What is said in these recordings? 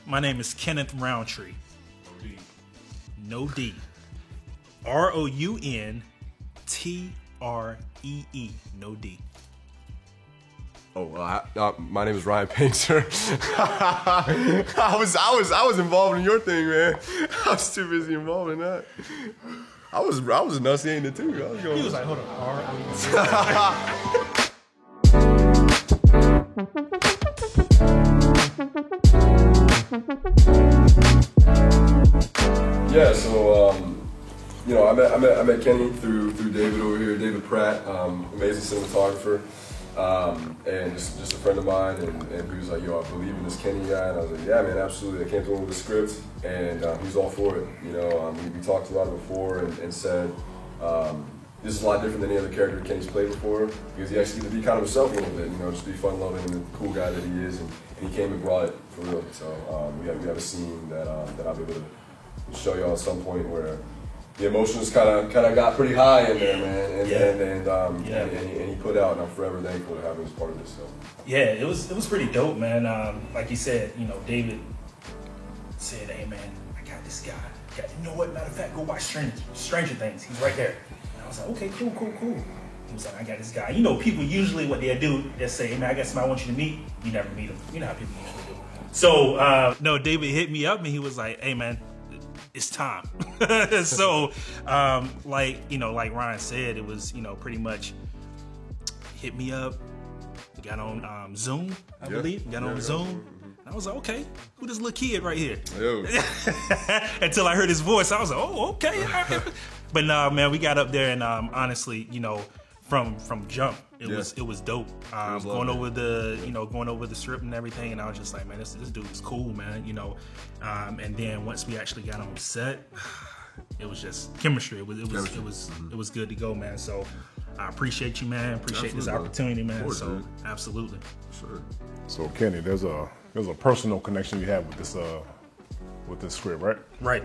My name is Kenneth Roundtree. No D. ROUNTREE. No D. Oh, my name is Ryan Painter. I was involved in your thing, man. I was too busy involved in that. I was enunciating it too. He was like, hold on, Yeah, so I met Kenny through David over here, David Pratt, amazing cinematographer, and just a friend of mine, and he was like, yo, I believe in this Kenny guy, and I was like, yeah, man, absolutely. I came to him with a script, and he was all for it. We talked about it before, and said this is a lot different than any other character Kenny's played before, because he actually gets to be kind of himself a little bit, just be fun-loving and the cool guy that he is, and he came and brought it for real. So we have a scene that I'll be able to show y'all at some point where the emotions kind of got pretty high in there, man, and he put out, and I'm forever thankful to have him as part of this. So yeah, it was pretty dope, man. Like you said, David said, "Hey, man, I got this guy. You know what? Matter of fact, go watch Stranger Things. He's right there." And I was like, "Okay, cool." He was like, "I got this guy." People usually what they do, they say, "Hey, man, I got somebody I want you to meet." You never meet him. You know how people usually do. So no, David hit me up and he was like, "Hey, man, it's time." So, like Ryan said, it was, pretty much hit me up. We got on Zoom, I believe. Got on Zoom. And I was like, okay, who this little kid right here? Until I heard his voice, I was like, oh, okay. But nah, man, we got up there and honestly, from jump, it was dope. Going over the script and everything, and I was just like, man, this dude is cool, man. And then once we actually got on set, it was just chemistry. It was good to go, man. So I appreciate you, man. Appreciate this opportunity, man. Course, so absolutely. Sure. So Kenny, there's a personal connection you have with this script, right? Right.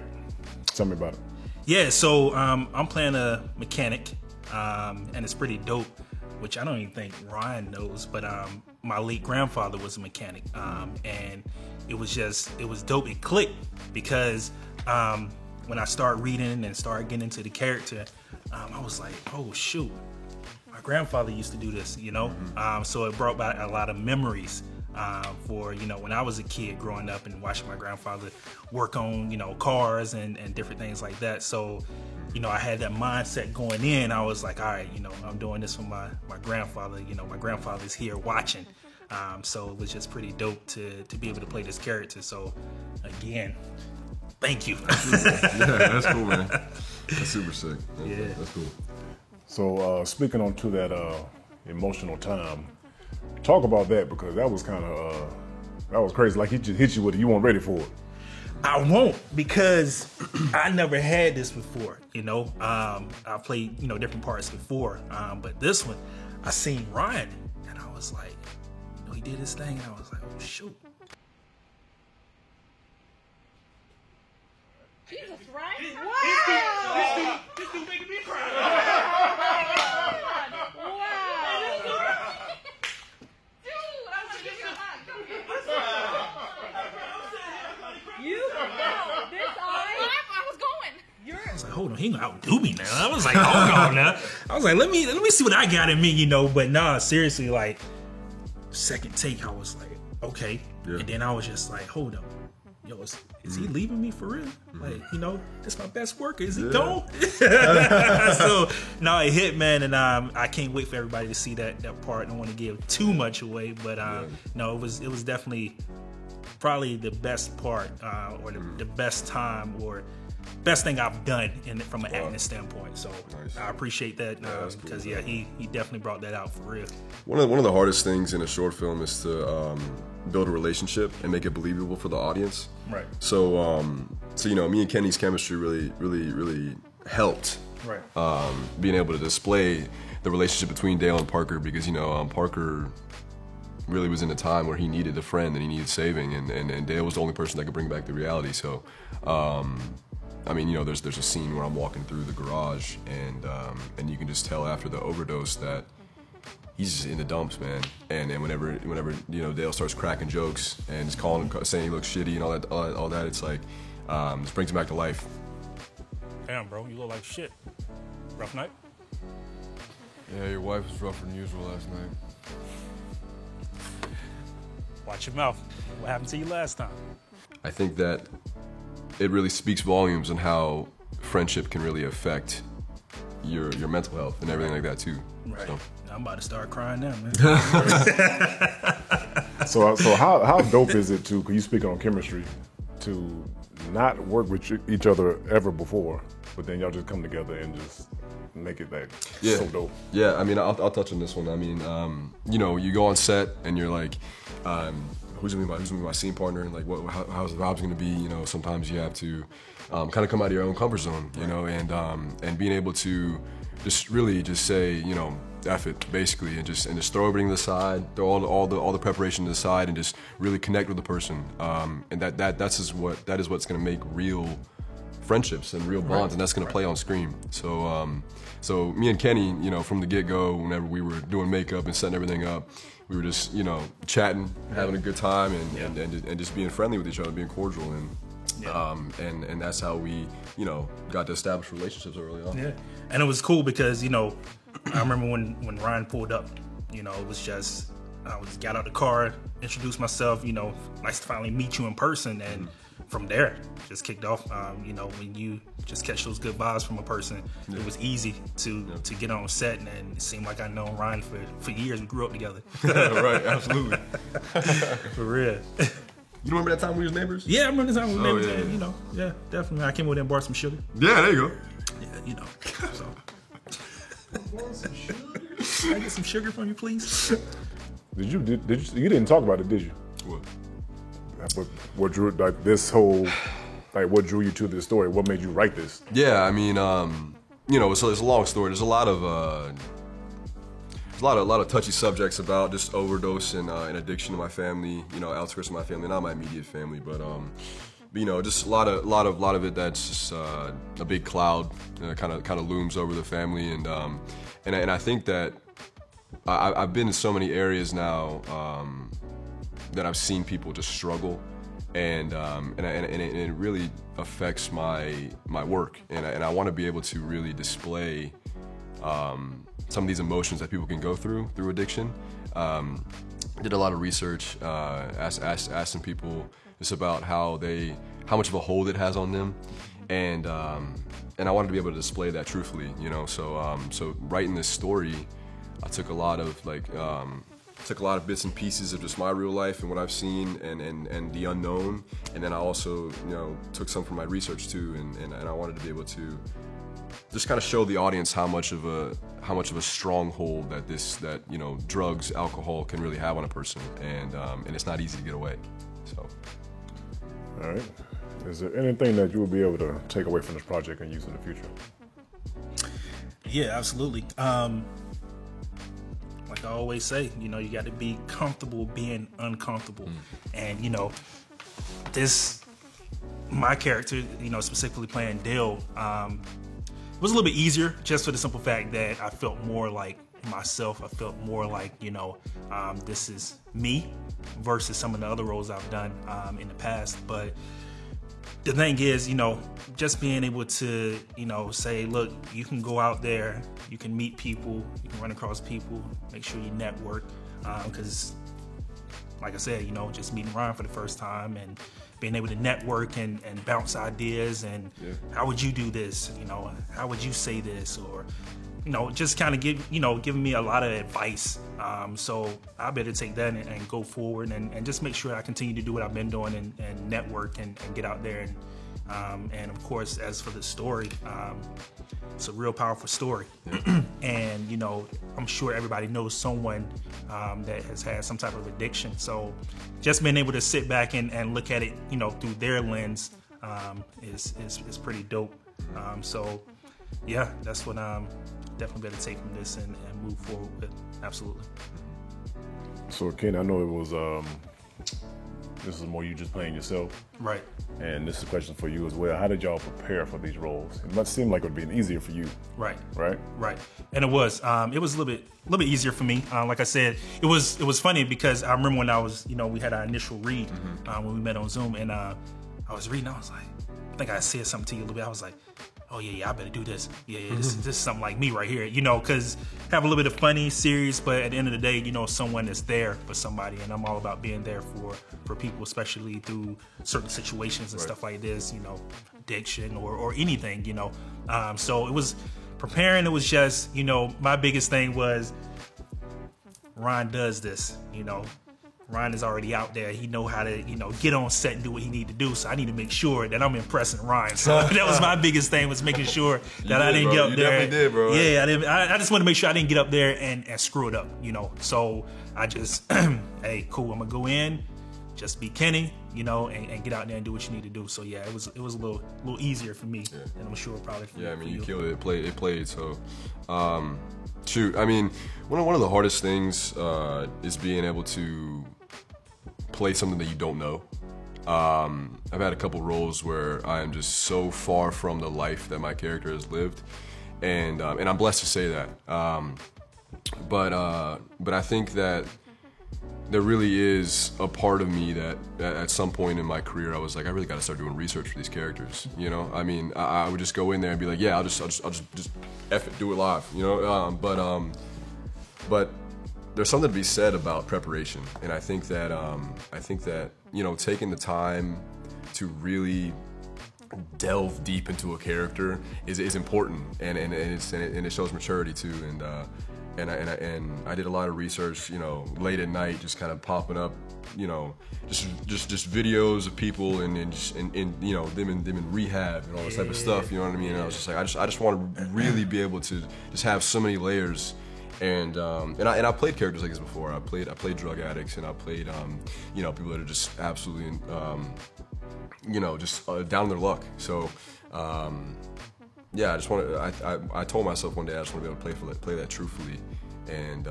Tell me about it. Yeah. So I'm playing a mechanic. And it's pretty dope, which I don't even think Ryan knows, but my late grandfather was a mechanic, and it was dope. It clicked because when I started reading and started getting into the character, I was like, oh shoot, my grandfather used to do this, so it brought back a lot of memories for when I was a kid growing up and watching my grandfather work on cars and different things like that. So I had that mindset going in. I was like, all right, I'm doing this for my grandfather. My grandfather's here watching. So it was just pretty dope to be able to play this character. So again, thank you. Yeah, that's cool, man. That's super sick. That's cool. So speaking on to that emotional time, talk about that, because that was kind of that was crazy. Like he just hit you with it. You weren't ready for it. I won't, because I never had this before. I played different parts before, but this one I seen Ryan and I was like, he did his thing, and I was like, oh shoot. Jesus, Ryan! Wow! This dude making me cry. I was like, hold on, he gonna outdo me now. I was like, hold on now. I was like, let me see what I got in me, But nah, seriously, like second take, I was like, okay. Yeah. And then I was just like, hold on, is he leaving me for real? Like, this my best worker. Is he gone? So no, it hit, man, and I can't wait for everybody to see that part. I don't want to give too much away, but no, it was definitely probably the best part, or the best time, or best thing I've done from an acting standpoint. So nice. I appreciate that, because cool, he definitely brought that out for real. One of the hardest things in a short film is to build a relationship and make it believable for the audience. Right. So me and Kenny's chemistry really helped. Right. Being able to display the relationship between Dale and Parker, because Parker really was in a time where he needed a friend and he needed saving, and Dale was the only person that could bring back the reality. So there's a scene where I'm walking through the garage, and you can just tell after the overdose that he's just in the dumps, man. And whenever you know Dale starts cracking jokes and just calling him, saying he looks shitty and all that, it's like just brings him back to life. Damn, bro, you look like shit. Rough night? Yeah, your wife was rougher than usual last night. Watch your mouth. What happened to you last time? I think that it really speaks volumes on how friendship can really affect your mental health and everything like that too. Right. So. I'm about to start crying now, man. So how dope is it to, because you speak on chemistry, to not work with each other ever before, but then y'all just come together and just make it like so dope? Yeah, I mean, I'll touch on this one. I mean, you know, you go on set and you're like, who's gonna be my scene partner, and like, how's the vibes gonna be? You know, sometimes you have to kind of come out of your own comfort zone, you know, and being able to just really just say, you know, F it, basically, and just throw everything to the side, throw all the preparation to the side, and just really connect with the person. And that is what's gonna make real friendships and real bonds, and that's gonna play on screen. So so me and Kenny, you know, from the get-go, whenever we were doing makeup and setting everything up, we were just, you know, chatting, having a good time, and just being friendly with each other, being cordial, and that's how we, you know, got to establish relationships early on. Yeah, and it was cool because, you know, I remember when Ryan pulled up, you know, it was just, I got out the car, introduced myself, you know, nice to finally meet you in person, and from there, just kicked off. You know, when you just catch those good vibes from a person, it was easy to get on set, and it seemed like I've known Ryan for years. We grew up together. Right, absolutely. For real. You remember that time we was neighbors? Yeah, I remember the time we were neighbors, yeah. and, you know, yeah, definitely. I came over there and bought some sugar. Yeah, there you go. Yeah, you know, so. Can I get some sugar from you, please? You didn't talk about it, did you? What? What drew, like, this whole, like, what drew you to this story? What made you write this? Yeah, I mean, you know, it's a long story. There's a lot of touchy subjects about just overdose and addiction in my family. You know, outskirts of my family, not my immediate family, but you know, just a lot of it that's just a big cloud, kind of looms over the family, and I think that I've been in so many areas now that I've seen people just struggle, and it really affects my work, and I want to be able to really display some of these emotions that people can go through addiction. Did a lot of research, asking people just about how much of a hold it has on them, and I wanted to be able to display that truthfully, you know. So writing this story, I took a lot of bits and pieces of just my real life and what I've seen and the unknown, and then I also, you know, took some from my research too, and I wanted to be able to just kind of show the audience how much of a stronghold that you know, drugs, alcohol can really have on a person, and it's not easy to get away. So. All right. Is there anything that you will be able to take away from this project and use in the future? Yeah, absolutely. Like I always say, you know, you got to be comfortable being uncomfortable. And, you know, my character, you know, specifically playing Dale, was a little bit easier just for the simple fact that I felt more like myself. I felt more like, you know, this is me versus some of the other roles I've done in the past. But the thing is, you know, just being able to, you know, say, look, you can go out there, you can meet people, you can run across people, make sure you network, because like I said, you know, just meeting Ryan for the first time and being able to network and bounce ideas and how would you do this, you know, how would you say this, or, you know, just kind of giving me a lot of advice. So I better take that and go forward and just make sure I continue to do what I've been doing and network and get out there. And of course, as for the story, it's a real powerful story. And, you know, I'm sure everybody knows someone that has had some type of addiction. So just being able to sit back and look at it, you know, through their lens is pretty dope. So yeah, that's what definitely better take from this and move forward with. Absolutely. So Ken, I know it was this is more you just playing yourself. Right. And this is a question for you as well. How did y'all prepare for these roles? It must seem like it would have been easier for you. Right. Right? Right. And it was a little bit easier for me. Like I said, it was funny because I remember when I was, we had our initial read when we met on Zoom, and I was reading. I was like, I think I said something to you a little bit. I was like, oh yeah, I better do this. Yeah, this is something like me right here. Because have a little bit of funny, serious, but at the end of the day, someone that's there for somebody, and I'm all about being there for people, especially through certain situations and stuff like this, addiction or anything, So it was preparing. It was just, my biggest thing was Ron does this, Ron is already out there. He know how to, get on set and do what he need to do. So I need to make sure that I'm impressing Ryan. So that was my biggest thing, was making sure that I didn't get up there. You definitely did, bro. Yeah, I just want to make sure I didn't get up there and screw it up, So I just, hey, cool. I'm gonna go in, just be Kenny, and get out there and do what you need to do. So yeah, it was a little easier for me, and I'm sure probably for you. Yeah, I mean, you killed it. It played. So, shoot. I mean, one of the hardest things is being able to play something that you don't know. I've had a couple roles where I am just so far from the life that my character has lived, and I'm blessed to say that. But I think that there really is a part of me that at some point in my career I was like, I really got to start doing research for these characters. I mean, I would just go in there and be like, yeah, I'll just F it, do it live. But there's something to be said about preparation, and I think that taking the time to really delve deep into a character is important, and it shows maturity too. And I did a lot of research, late at night, just kind of popping up, just videos of people and them in rehab and all this type of stuff. You know what I mean? And I was just like, I just want to really be able to just have so many layers. And I played characters like this before. I played drug addicts, and I played people that are just absolutely just down on their luck. So I just want to. I told myself one day I just want to be able to play that truthfully, and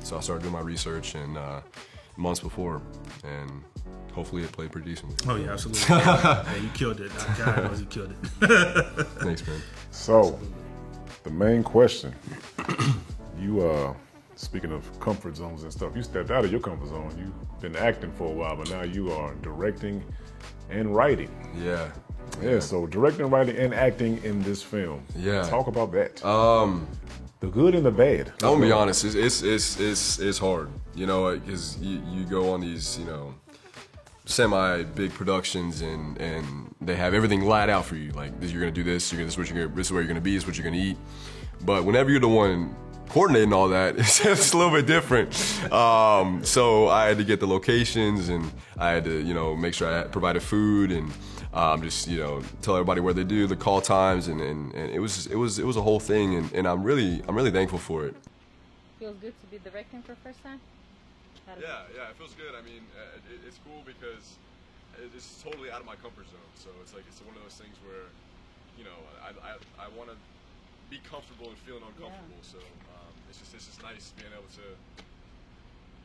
so I started doing my research and months before, and hopefully it played pretty decently. Oh yeah, absolutely. Yeah, you killed it. God knows you killed it. Thanks, man. So, the main question. You, speaking of comfort zones and stuff, you stepped out of your comfort zone. You've been acting for a while, but now you are directing and writing. Yeah. Yeah, so directing, writing, and acting in this film. Yeah. Talk about that. The good and the bad. I'm gonna be honest, it's hard, because you go on these, semi-big productions and they have everything laid out for you. Like, you're gonna do this, this is where you're gonna be, this is what you're gonna eat. But whenever you're the one coordinating all that, it's a little bit different. So I had to get the locations, and I had to, make sure I provided food, and just, tell everybody where they do, the call times, and it was a whole thing, and I'm really thankful for it. Feels good to be directing for the first time? Yeah, it feels good. I mean, it's cool because it's totally out of my comfort zone. So it's one of those things where, I want to be comfortable and feeling uncomfortable. Yeah. So it's just nice being able to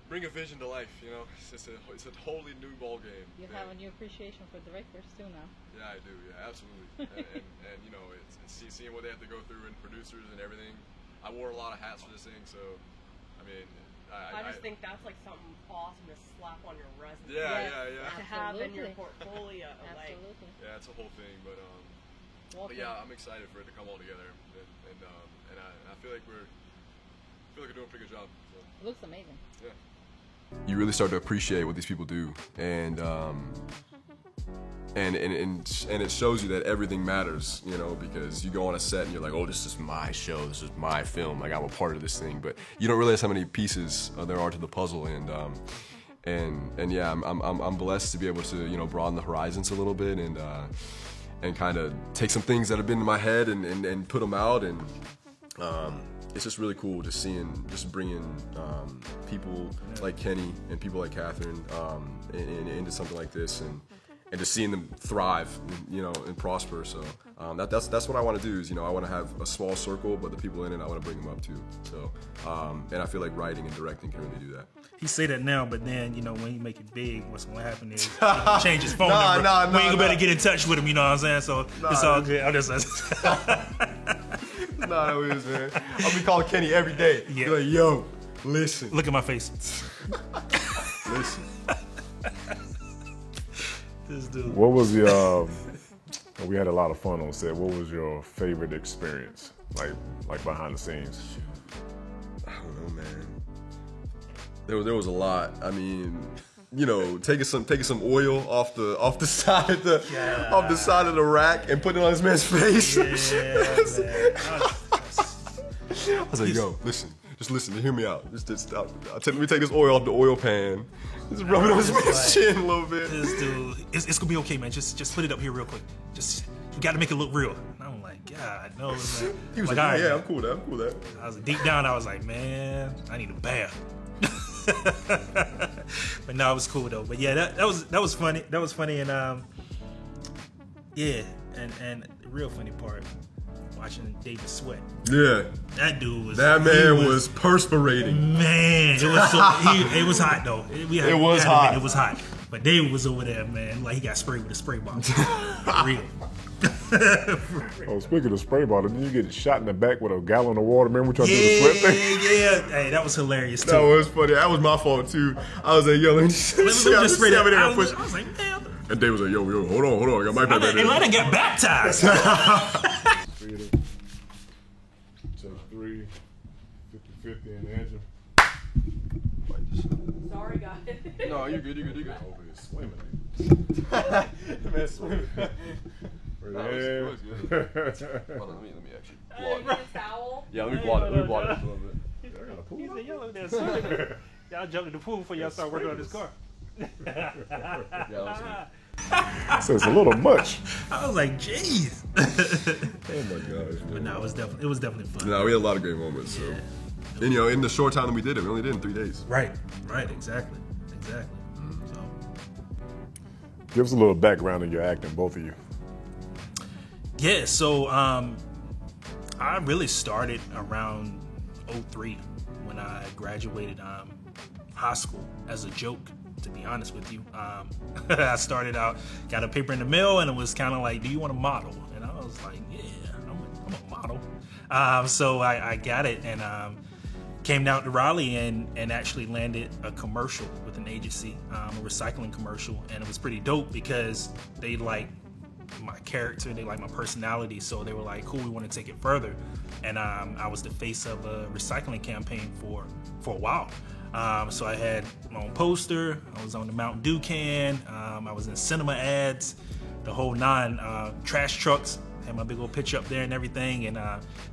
bring a vision to life. It's a totally new ball game. You have a new appreciation for directors too now. Yeah, I do. Yeah, absolutely. and it's seeing what they have to go through, and producers and everything. I wore a lot of hats for this thing, so I mean. I just think that's like something awesome to slap on your resume. Yeah. To have in your portfolio. Absolutely. Yeah, it's a whole thing, but yeah, I'm excited for it to come all together, and I feel like we're doing a pretty good job. So. It looks amazing. Yeah. You really start to appreciate what these people do, and it shows you that everything matters, because you go on a set and you're like, oh, this is my show, this is my film, like I'm a part of this thing, but you don't realize how many pieces there are to the puzzle, and yeah, I'm blessed to be able to broaden the horizons a little bit, and kind of take some things that have been in my head and put them out, and it's just really cool just bringing people like Kenny and people like Catherine into something like this, and just seeing them thrive, you know, and prosper. So that's what I want to do. Is, you know, I want to have a small circle, but the people in it, I want to bring them up too. So and I feel like writing and directing can really do that. He say that now, but then, you know, when you make it big, what's going to happen is he gonna change his phone number. We ain't better get in touch with him, you know what I'm saying? So it's all good. I'm just Nah, that was, man. I'll be calling Kenny every day. Yeah. Be like, yo, listen. Look at my face. Listen. This dude. What was the? We had a lot of fun on set. What was your favorite experience, like behind the scenes? I don't know, man. There was a lot. I mean, you know, taking some oil off the side of the rack and putting it on this man's face. Yeah, I was like, yo, listen, just listen, hear me out. Let me take this oil off the oil pan. Just rub it on his man's chin a little bit. This dude, it's gonna be okay, man. Just put it up here real quick. Just, you gotta make it look real. And I'm like, God, no, man. He was like, like, all right, yeah, man. I'm cool with that. I'm cool with that. I was deep down. I was like, man, I need a bath. But no, it was cool though. But yeah, that was funny. That was funny, and yeah, and the real funny part, watching David sweat. Yeah, That dude was. that man was perspirating. Man, it was it was hot though. It was hot. It was hot. But David was over there, man. Like he got sprayed with a spray bottle. For real. Oh, speaking of spray bottle, did you get shot in the back with a gallon of water? Remember we tried to do the sweat thing? Yeah. Hey, that was hilarious too. That was funny. That was my fault too. I was like, yo, let me just spray that. I I was like, man. And Dave was like, yo, hold on, I got my back And there. let him get baptized. Take 3, 50-50 and Andrew. Sorry, guys. No, you're good. Over here swimming. Man, swimming. Yeah. Hold on, let me actually You blot need a towel? Yeah, let me blot it a little bit. He said, y'all over there swimming. Y'all jumped in the pool before y'all start working on this car. Yeah, that was good. So it's a little much. I was like, jeez. Oh my gosh, But man. no, it was definitely fun. No, we had a lot of great moments. So, and you know, in the short time that we did it, we only did it in 3 days. Right, exactly. So Give us a little background in your acting, both of you. yeah, so I really started around 03 when I graduated high school as a joke. To be honest with you, I started out, got a paper in the mail, and it was kind of like, "Do you want to model?" And I was like, "Yeah, I'm a model." So I got it and came down to Raleigh and actually landed a commercial with an agency, a recycling commercial, and it was pretty dope because they like my character, they like my personality, so they were like, "Cool, we want to take it further." And I was the face of a recycling campaign for a while. So I had my own poster, I was on the Mountain Dew can, I was in cinema ads, the whole nine, trash trucks, had my big old picture up there and everything, and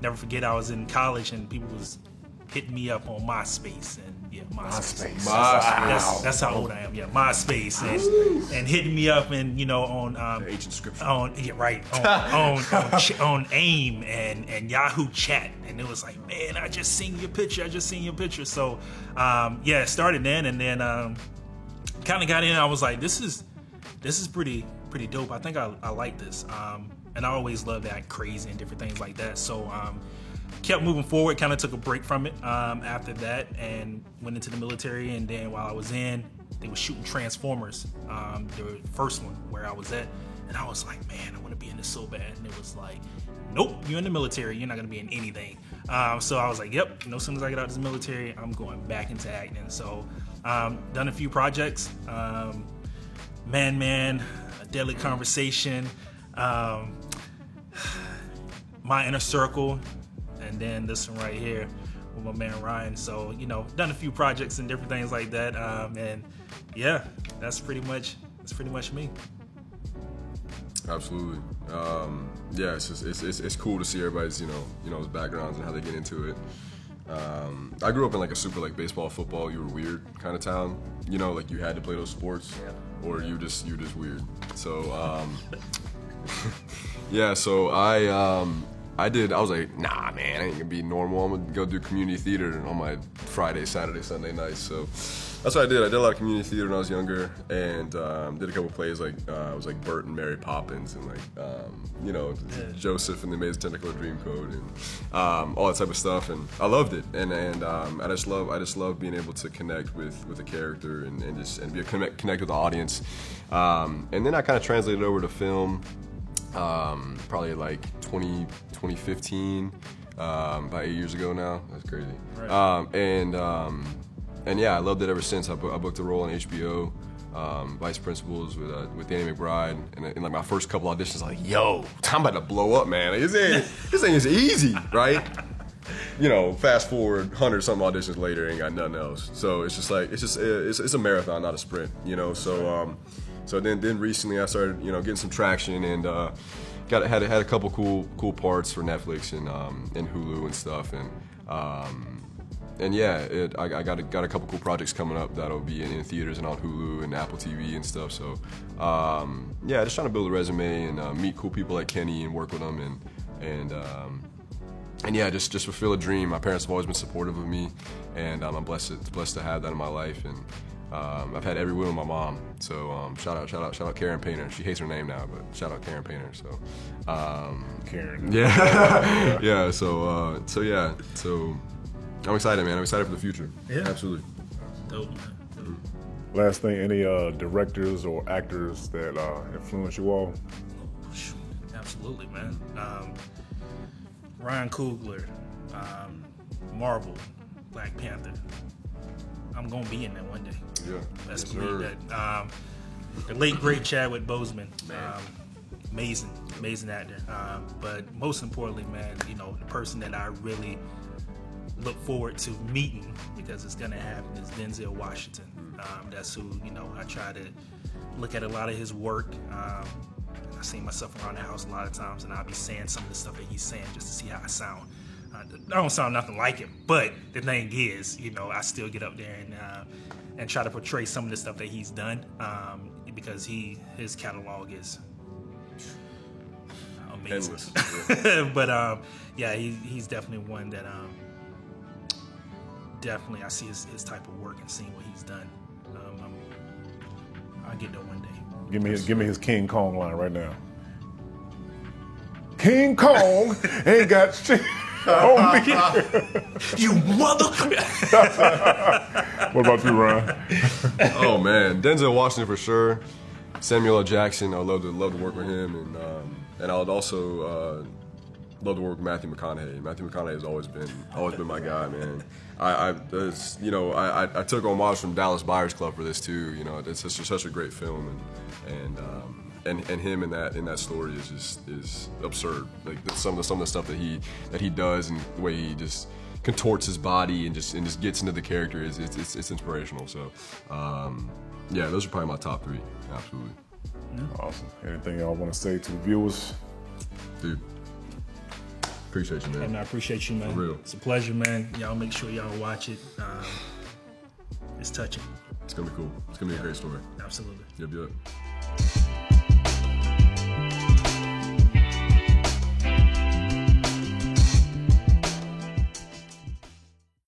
never forget I was in college and people was hitting me up on MySpace, and yeah, MySpace. That's how old I am, yeah, MySpace, and hitting me up and, you know, on Ancient scripture. on AIM and Yahoo Chat, and it was like, man, I just seen your picture. So yeah, it started then, and then kind of got in. I was like, this is pretty dope. I think I like this, and I always loved that crazy and different things like that. So kept moving forward. Kind of took a break from it after that, and went into the military. And then while I was in, they were shooting Transformers, the first one where I was at. And I was like, man, I want to be in this so bad. And it was like, nope, you're in the military. You're not going to be in anything. So I was like, yep, as soon as I get out of the military, I'm going back into acting. So done a few projects. Man, A Deadly Conversation, My Inner Circle, and then this one right here with my man Ryan. So, you know, done a few projects and different things like that. And yeah, that's pretty much me. Absolutely. Yeah, it's cool to see everybody's you know backgrounds and how they get into it. I grew up in like a super like baseball, football, you were weird kind of town. You know, like you had to play those sports, or you're just weird. So yeah, so I I was like, nah, man, I ain't gonna be normal. I'm gonna go do community theater on my Friday, Saturday, Sunday nights. So that's what I did. I did a lot of community theater when I was younger, and did a couple plays like I was like Bert and Mary Poppins, and like Joseph and the Amazing Technicolor Dreamcoat, and all that type of stuff. And I loved it. And I just love being able to connect with the character and connect with the audience. And then I kind of translated over to film. Probably like 2015, about 8 years ago now. That's crazy. Right. And yeah, I loved it ever since. I booked a role on HBO, Vice Principals with Danny McBride, and in like my first couple auditions, like, yo, I'm about to blow up, man. Like, this thing is easy, right? You know, fast forward 100-something auditions later, ain't got nothing else. So it's just like it's a marathon, not a sprint. You know, so. So then recently I started, getting some traction and had a couple cool parts for Netflix and Hulu and stuff, and yeah, I got a couple cool projects coming up that'll be in theaters and on Hulu and Apple TV and stuff. So yeah, just trying to build a resume and meet cool people like Kenny and work with them and yeah, just fulfill a dream. My parents have always been supportive of me, and I'm blessed to have that in my life. And I've had every win with my mom, so shout out Karen Painter. She hates her name now, but shout out Karen Painter. So Karen. Yeah, yeah. So I'm excited, man. I'm excited for the future. Yeah, absolutely. Dope, man. Last thing, any directors or actors that influence you all? Absolutely, man. Ryan Coogler, Marvel, Black Panther. I'm gonna be in that one day. Yeah, Best believe that. The late great Chadwick Boseman, amazing actor. But most importantly, man, the person that I really look forward to meeting, because it's gonna happen, is Denzel Washington. That's who I try to look at a lot of his work. I see myself around the house a lot of times, and I'll be saying some of the stuff that he's saying just to see how I sound. I don't sound nothing like him, but the thing is, I still get up there and try to portray some of the stuff that he's done, because his catalog is amazing. But yeah, he's definitely one that definitely I see his type of work and seeing what he's done. I'll get there one day. Give me his King Kong line right now. King Kong ain't got shit on me. You mother! What about you, Ryan? Oh man, Denzel Washington for sure. Samuel L. Jackson, I'd love to work with him, and I would also love to work with Matthew McConaughey. Matthew McConaughey has always been my guy, man. I took homage from Dallas Buyers Club for this too. It's such a great film, and him in that story is absurd. Like some of the stuff that he does and the way he just contorts his body and just gets into the character is inspirational. So yeah, those are probably my top three. Absolutely. Awesome. Anything y'all want to say to the viewers? Dude, appreciate you, man. And I appreciate you, man. For real. It's a pleasure, man. Y'all make sure y'all watch it. It's touching. It's gonna be cool. It's gonna be a great story. Absolutely. Yep.